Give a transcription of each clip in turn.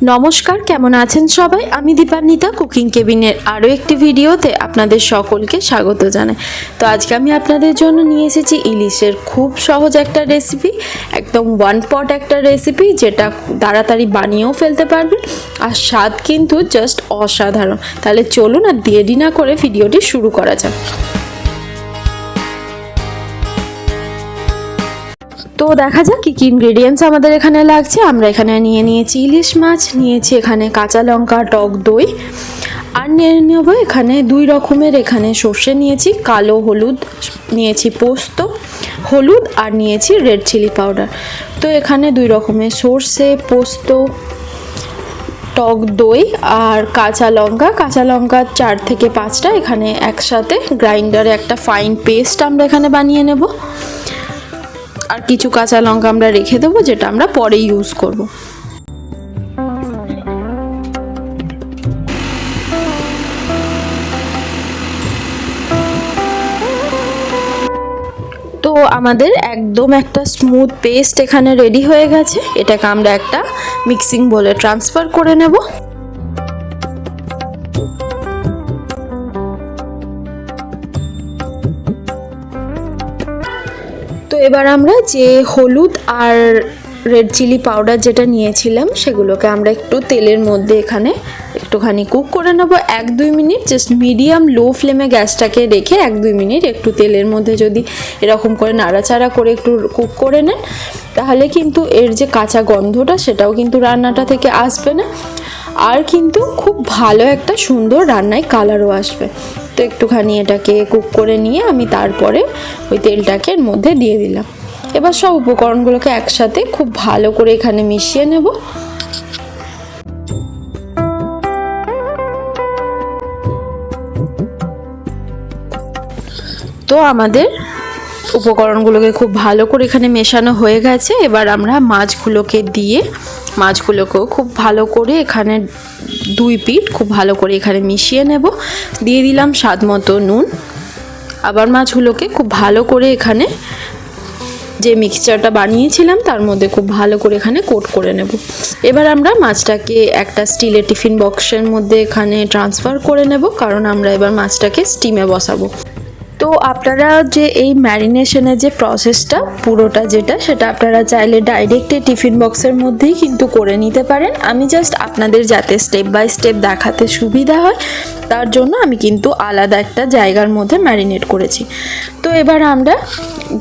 নমস্কার, কেমন আছেন সবাই? আমি দীপান্বিতা কুকিং কেবিনের আরও একটি ভিডিওতে আপনাদের সকলকে স্বাগত জানাই। তো আজকে আমি আপনাদের জন্য নিয়ে এসেছি ইলিশের খুব সহজ একটা রেসিপি, একদম ওয়ান পট একটা রেসিপি, যেটা তাড়াতাড়ি বানিয়েও ফেলতে পারবেন আর স্বাদ কিন্তু জাস্ট অসাধারণ। তাহলে চলুন আর দেরি না করে ভিডিওটি শুরু করা যাক। তো দেখা যাক কী কী ইনগ্রেডিয়েন্টস আমাদের এখানে লাগছে। আমরা এখানে নিয়ে নিয়েছি ইলিশ মাছ, নিয়েছি এখানে কাঁচা লঙ্কা, টক দই, আর নিয়ে নেব এখানে দুই রকমের এখানে সর্ষে নিয়েছি, কালো হলুদ নিয়েছি, পোস্ত হলুদ, আর নিয়েছি রেড চিলি পাউডার। তো এখানে দুই রকমের সর্ষে, পোস্ত, টক দই আর কাঁচা লঙ্কা 4 থেকে 5টা এখানে একসাথে গ্রাইন্ডারে একটা ফাইন পেস্ট আমরা এখানে বানিয়ে নেব। আর কিছু কাঁচা লঙ্কা আমরা রেখে দেবো, যেটা আমরা পরে ইউজ করব। তো আমাদের একদম একটা স্মুথ পেস্ট এখানে রেডি হয়ে গেছে। এটাকে আমরা একটা মিক্সিং বোলে ট্রান্সফার করে নেব। তো এবার আমরা যে হলুদ আর রেড চিলি পাউডার যেটা নিয়েছিলাম, সেগুলোকে আমরা একটু তেলের মধ্যে এখানে একটুখানি কুক করে নেব 1-2 মিনিট। জাস্ট মিডিয়াম লো ফ্লেমে গ্যাসটাকে রেখে 1-2 মিনিট একটু তেলের মধ্যে যদি এরকম করে নাড়াচাড়া করে একটু কুক করে নেন, তাহলে কিন্তু এর যে কাঁচা গন্ধটা সেটাও কিন্তু রান্নাটা থেকে আসবে না, আর কিন্তু খুব ভালো একটা সুন্দর রান্নায় কালারও আসবে। তো একটুখানি এটাকে কুক করে নিয়ে আমি তারপরে ওই তেলটাকে এর মধ্যে দিয়ে দিলাম। এবার সব উপকরণগুলোকে একসাথে খুব ভালো করে এখানে মিশিয়ে নেব। তো আমাদের উপকরণগুলোকে খুব ভালো করে এখানে মেশানো হয়ে গেছে। এবার আমরা মাছগুলোকে দিয়ে মাছগুলোকেও খুব ভালো করে এখানে 2 পিঠ খুব ভালো করে এখানে মিশিয়ে নেব। দিয়ে দিলাম স্বাদ মতো নুন। আবার মাছগুলোকে খুব ভালো করে এখানে যে মিক্সচারটা বানিয়েছিলাম তার মধ্যে খুব ভালো করে এখানে কোট করে নেব। এবার আমরা মাছটাকে একটা স্টিলের টিফিন বক্সের মধ্যে এখানে ট্রান্সফার করে নেব, কারণ আমরা এবার মাছটাকে স্টিমে বসাবো। তো আপনারা যে এই ম্যারিনেশনের যে প্রসেসটা পুরোটা সেটা আপনারা চাইলে ডাইরেক্ট এই টিফিন বক্সের মধ্যেই কিন্তু করে নিতে পারেন। আমি জাস্ট আপনাদের যাতে স্টেপ বাই স্টেপ দেখাতে সুবিধা হয় তার জন্য আমি কিন্তু আলাদা একটা জায়গার মধ্যে ম্যারিনেট করেছি। তো এবার আমরা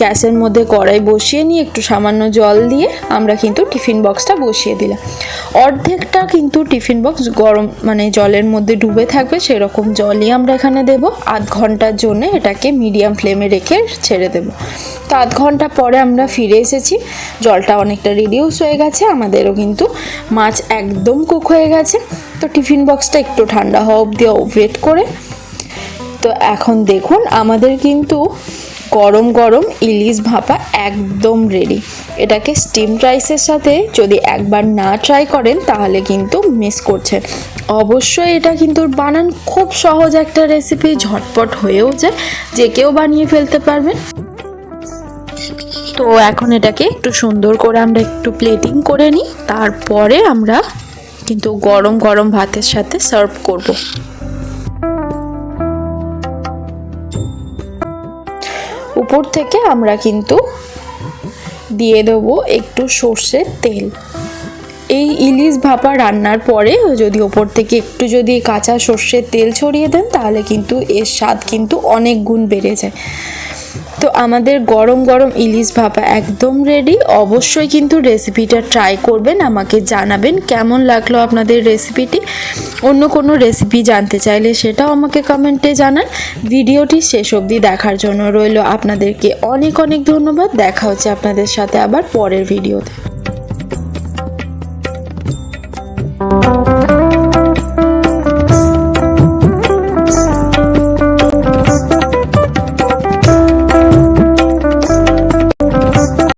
গ্যাসের মধ্যে কড়াই বসিয়ে নিয়ে একটু সামান্য জল দিয়ে আমরা কিন্তু টিফিন বক্সটা বসিয়ে দিলাম। অর্ধেকটা কিন্তু টিফিন বক্স গরম মানে জলের মধ্যে ডুবে থাকবে, সেরকম জলই আমরা এখানে দেব। আধ ঘন্টার জন্য এটাকে মিডিয়াম ফ্লেমে রেখে ছেড়ে দেব। তো আধ ঘন্টা পরে আমরা ফিরে এসেছি, জলটা অনেকটা রিডিউস হয়ে গেছে, আমাদেরও কিন্তু মাছ একদম কুক হয়ে গেছে। তো টিফিন বক্সটা একটু ঠান্ডা হওয়া অবধি ওয়েট করে, তো এখন দেখুন আমাদের কিন্তু গরম গরম ইলিশ ভাপা একদম রেডি। এটাকে স্টিম রাইসের সাথে যদি একবার না ট্রাই করেন তাহলে কিন্তু মিস করছেন। অবশ্যই এটা কিন্তু বানান খুব সহজ একটা রেসিপি, ঝটপট হয়েও যায়, যে কেউ বানিয়ে ফেলতে পারবেন। তো এখন এটাকে একটু সুন্দর করে আমরা একটু প্লেটিং করে নিই, তারপরে আমরা কিন্তু গরম গরম ভাতের সাথে সার্ভ করব। উপর থেকে আমরা কিন্তু দিয়ে দেবো একটু সর্ষের তেল। এই ইলিশ ভাপা রান্নার পরে যদি ওপর থেকে একটু যদি কাঁচা সর্ষের তেল ছড়িয়ে দেন তাহলে কিন্তু এর স্বাদ কিন্তু অনেক গুণ বেড়ে যায়। তো আমাদের গরম গরম ইলিশ ভাপা একদম রেডি। অবশ্যই কিন্তু রেসিপিটা ট্রাই করবেন, আমাকে জানাবেন কেমন লাগলো আপনাদের রেসিপিটি। অন্য কোনো রেসিপি জানতে চাইলে সেটাও আমাকে কমেন্টে জানান। ভিডিওটি শেষ অবধি দেখার জন্য রইল আপনাদেরকে অনেক অনেক ধন্যবাদ। দেখা হচ্ছে আপনাদের সাথে আবার পরের ভিডিওতে।